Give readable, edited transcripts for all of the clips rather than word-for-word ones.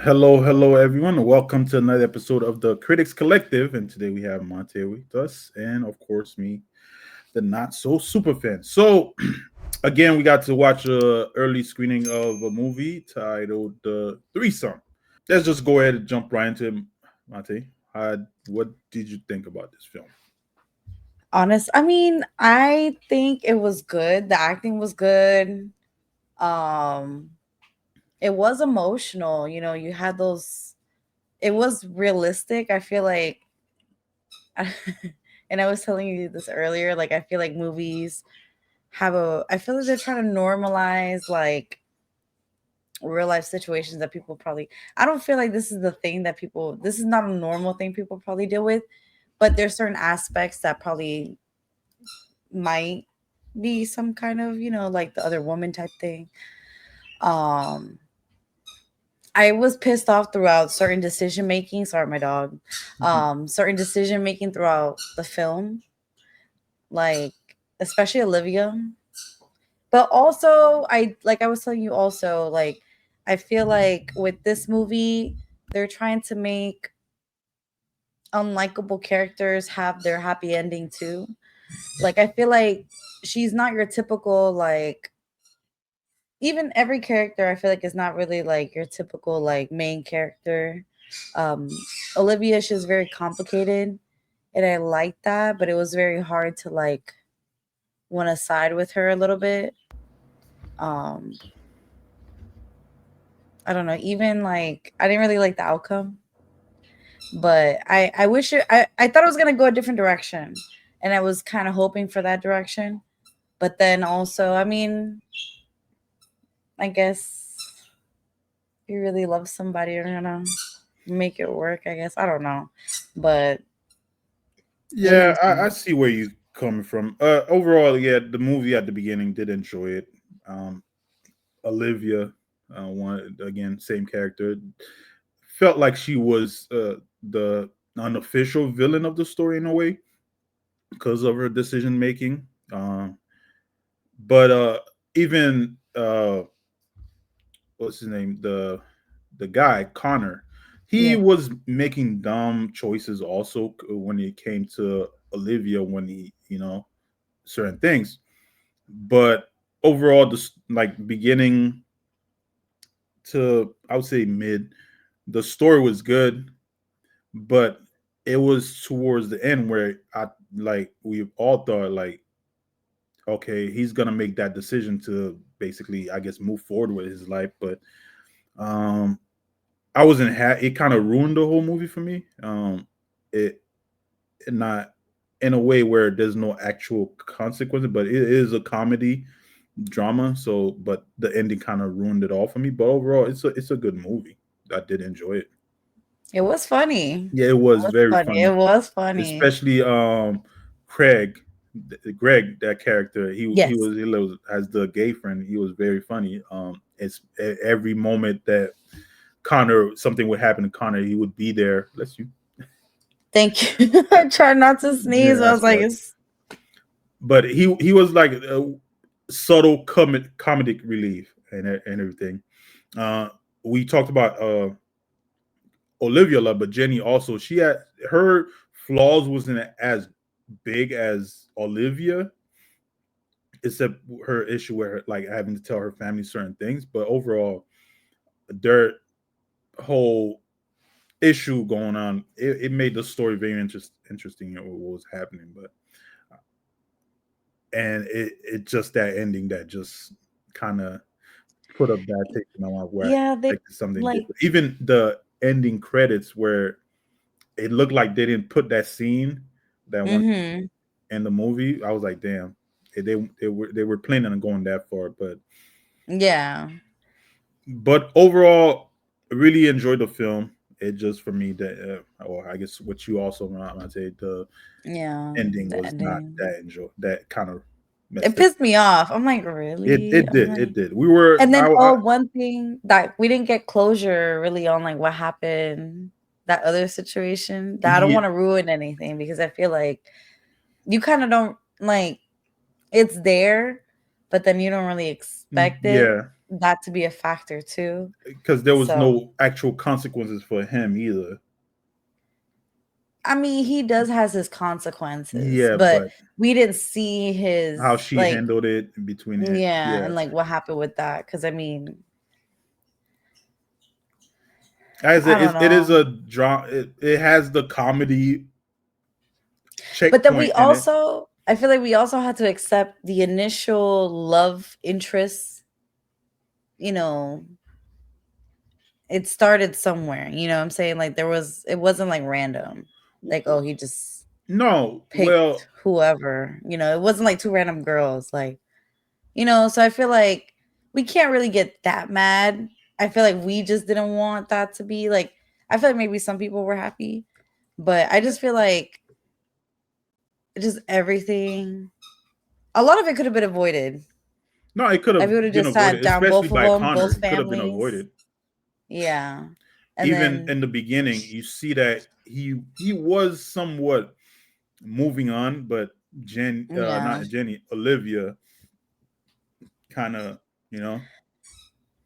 Hello, everyone, and welcome to another episode of the Critics Collective. And today we have Monte with us, and of course, me, the not so super fan. So, again, we got to watch a early screening of a movie titled Threesome. Let's just go ahead and jump right into it, Monte. What did you think about this film? I think it was good. The acting was good. Um, it was emotional. You had those. It was realistic. I feel like, and I was telling you this earlier. Like, I feel like movies have a. I feel like they're trying to normalize like real life situations that people probably. I don't feel like this is the thing that people. This is not a normal thing people probably deal with, but there's certain aspects that probably might be some kind of like the other woman type thing. um I was pissed off throughout certain decision making. Sorry, my dog. Certain decision making throughout the film, like especially Olivia. But also, I was telling you also, like, I feel like with this movie they're trying to make unlikable characters have their happy ending too. Like, I feel like she's not your typical, like, even every character I feel like is not really like your typical like main character. Um Olivia, she was very complicated and I liked that, but it was very hard to like want to side with her a little bit. Um I don't know, even like I didn't really like the outcome, but I wish I thought it was gonna go a different direction, and I was kind of hoping for that direction. But then also, I guess you really love somebody, you're gonna make it work, I guess. I don't know. But what do Yeah, you I think? see where you coming from. Overall, yeah, the movie at the beginning did enjoy it. Um, Olivia, one again, same character, felt like she was the unofficial villain of the story in a way because of her decision making. But even what's his name, the guy Connor, he Yeah. was making dumb choices also when it came to Olivia when he certain things. But overall, the like beginning to I would say mid, the story was good, but it was towards the end where I like we all thought like, okay, he's gonna make that decision to basically, I guess, move forward with his life. But um, I wasn't. It kind of ruined the whole movie for me. It not in a way where there's no actual consequences, but it is a comedy drama. So, but the ending kind of ruined it all for me. But overall, it's a good movie. I did enjoy it. It was funny. Yeah, it It was was very funny. funny, It was funny. especially Craig, Greg, that character. Yes. He was as the gay friend. He was very funny. It's every moment that Connor something would happen to Connor, he would be there. Bless you. Thank you. I tried not to sneeze, Yeah, but I that's was like, right. it's But he was like a subtle comedic relief and everything. Uh, we talked about Olivia, but Jenny also she had her flaws wasn't as big as Olivia, except her issue where like having to tell her family certain things. But overall, their whole issue going on, it made the story very interesting what was happening. But and it just that ending that just kind of put a bad taste in my mouth where I yeah, they expected something like different. Even the ending credits where it looked like they didn't put that scene that one mhm. in the movie. I was like, damn, they were planning on going that far, Yeah. but overall, really enjoyed the film. It just for me that, or I guess what you also might say, the Yeah. ending The was not ending. that enjoy that kind of It messed it. pissed me off. I'm like, It really? it I'm did like, it did. We were and then I one thing that we didn't get closure really on, like, what happened, that other situation. That I don't yeah, want to ruin anything because I feel like you kind of don't like it's there, but then you don't really expect it. yeah. that to be a factor too. because there was So no actual consequences for him either. I mean, he does has his consequences, Yeah, but but we didn't see how his she handled it in between it, yeah, yeah. and like what happened with that. Because I mean, As I don't it is know. a drama, it has the comedy But then we checkpoint in it. also, I feel like we also had to accept the initial love interest. You know, it started somewhere. You know what I'm saying? Like it wasn't like random. Like, oh, he just No, picked well, whoever. You know, it wasn't like two random girls. Like, you know, so I feel like we can't really get that mad. I feel like we just didn't want that to be like, I feel like maybe some people were happy, but I just feel like just everything, a lot of it could have been avoided. no, it could If we would have have been just sat avoided, down, especially both of by them, Connor. both It could have been families. avoided. Yeah. And Even then, in the beginning, you see that he was somewhat moving on, but yeah. not Jenny, Olivia, kind of, you know,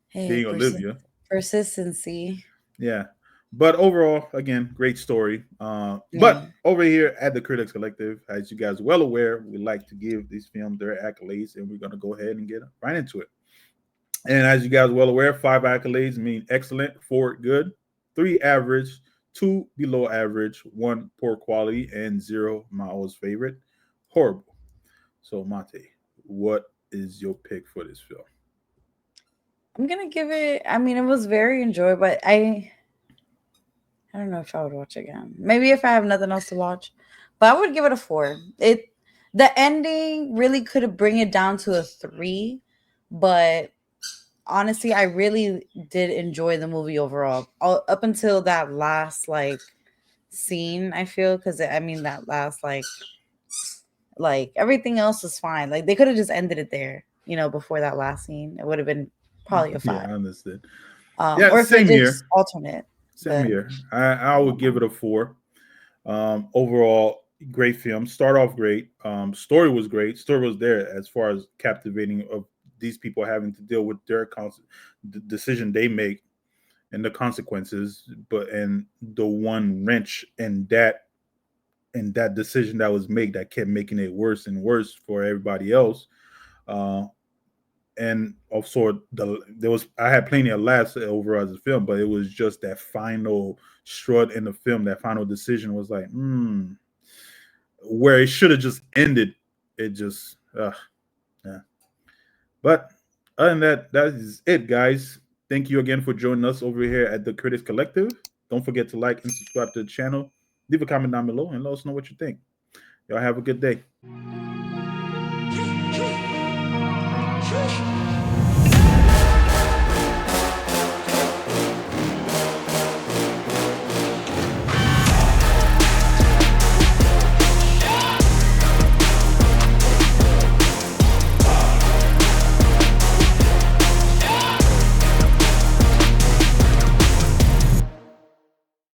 Hey, being Olivia. persistency. Yeah. But overall, again, great story. Yeah. But over here at the Critics Collective, as you guys are well aware, we like to give these films their accolades, and we're going to go ahead and get right into it. And as you guys are well aware, 5 accolades mean excellent, 4 good, 3 average, 2 below average, 1 poor quality, and 0 my always favorite, horrible. So, Mate, what is your pick for this film? I'm gonna give it, I mean, it was very enjoyable, but I don't know if I would watch again. Maybe if I have nothing else to watch, but I would give it a 4. The ending really could have bring it down to a 3, but honestly, I really did enjoy the movie overall. Up until that last like scene, I feel, because I mean that last like everything else was fine. Like they could have just ended it there, you know, before that last scene. It would have been probably a Yeah, 5. I understand. Yeah, Or if they same just here. alternate, Same but here. I I would don't give know. it a 4. Overall, great film. Start off great. Story was great. Story was there as far as captivating of these people having to deal with their the decision they make and the consequences, but and the one wrench and that decision that was made that kept making it worse and worse for everybody else. Uh, and also there was I had plenty of laughs overall as a film, but it was just that final strut in the film, that final decision was like, where it should have just ended. It just, yeah. But other than that, that is it, guys. Thank you again for joining us over here at the Critics Collective. Don't forget to like and subscribe to the channel. Leave a comment down below and let us know what you think. Y'all have a good day.